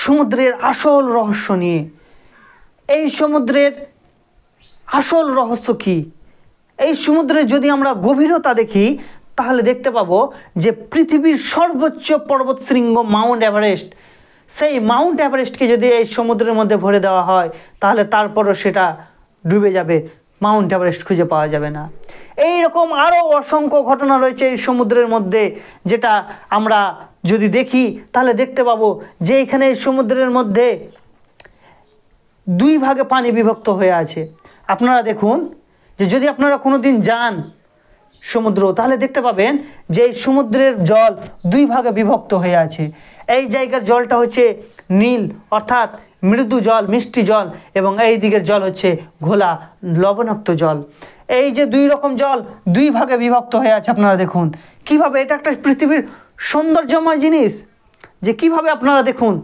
সমুদ্রের আসল রহস্য নিয়ে। এই সমুদ্রের আসল রহস্য কি? এই সমুদ্রে যদি আমরা গভীরতা দেখি তাহলে দেখতে পাবো যে পৃথিবীর সর্বোচ্চ পর্বতশৃঙ্গ মাউন্ট এভারেস্ট, সেই মাউন্ট এভারেস্টকে যদি এই সমুদ্রের মধ্যে ভরে দেওয়া হয় তাহলে তারপরও সেটা ডুবে যাবে, মাউন্ট এভারেস্ট খুঁজে পাওয়া যাবে না। এই রকম আরও অসংখ্য ঘটনা রয়েছে এই সমুদ্রের মধ্যে, যেটা আমরা যদি দেখি তাহলে দেখতে পাবো যে এখানে সমুদ্রের মধ্যে দুই ভাগে পানি বিভক্ত হয়ে আছে। আপনারা দেখুন যে যদি আপনারা কোনো দিন যান সমুদ্র তাহলে দেখতে পাবেন যে এই সমুদ্রের জল দুই ভাগে বিভক্ত হয়ে আছে। এই জায়গার জলটা হচ্ছে নীল অর্থাৎ মৃদু জল, মিষ্টি জল, এবং এই দিকের জল হচ্ছে ঘোলা লবণাক্ত জল। এই যে দুই রকম জল দুই ভাগে বিভক্ত হয়ে আছে, আপনারা দেখুন কিভাবে, এটা একটা পৃথিবীর সৌন্দর্যময় জিনিস যে কিভাবে আপনারা দেখুন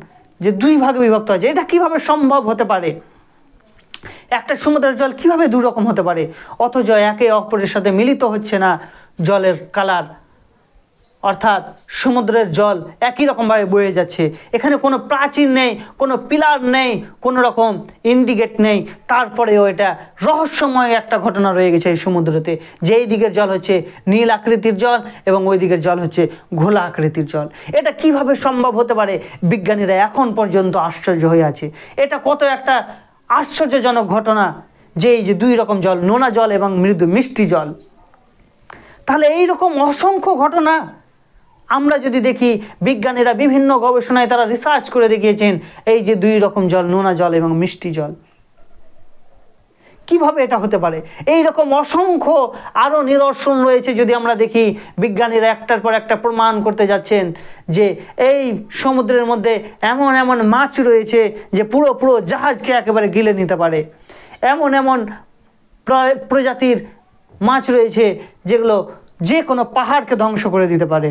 যে দুই ভাগে বিভক্ত আছে। এটা কিভাবে সম্ভব হতে পারে? একটা সমুদ্রের জল কিভাবে দুই রকম হতে পারে অথচ একে অপরের সাথে মিলিত হচ্ছে না জলের কালার, অর্থাৎ সমুদ্রের জল একই রকমভাবে বয়ে যাচ্ছে। এখানে কোনো প্রাচীর নেই, কোনো পিলার নেই, কোনো রকম ইন্ডিকেট নেই, তারপরেও এটা রহস্যময় একটা ঘটনা রয়ে গেছে এই সমুদ্রতে, যে এই দিকের জল হচ্ছে নীল আকৃতির জল এবং ওই দিকের জল হচ্ছে ঘোলা আকৃতির জল। এটা কিভাবে সম্ভব হতে পারে? বিজ্ঞানীরা এখন পর্যন্ত আশ্চর্য হয়ে আছে। এটা কত একটা আশ্চর্যজনক ঘটনা যে এই যে দুই রকম জল, নোনা জল এবং মৃদু মিষ্টি জল। তাহলে এই রকম অসংখ্য ঘটনা আমরা যদি দেখি, বিজ্ঞানীরা বিভিন্ন গবেষণায় তারা রিসার্চ করে দেখিয়েছেন এই যে দুই রকম জল, নোনা জল এবং মিষ্টি জল, কিভাবে এটা হতে পারে? এই রকম অসংখ্য আরও নিদর্শন রয়েছে। যদি আমরা দেখি বিজ্ঞানীরা একটার পর একটা প্রমাণ করতে যাচ্ছেন যে এই সমুদ্রের মধ্যে এমন এমন মাছ রয়েছে যে পুরো জাহাজকে একেবারে গিলে নিতে পারে। এমন এমন প্রজাতির মাছ রয়েছে যেগুলো যে কোনো পাহাড়কে ধ্বংস করে দিতে পারে।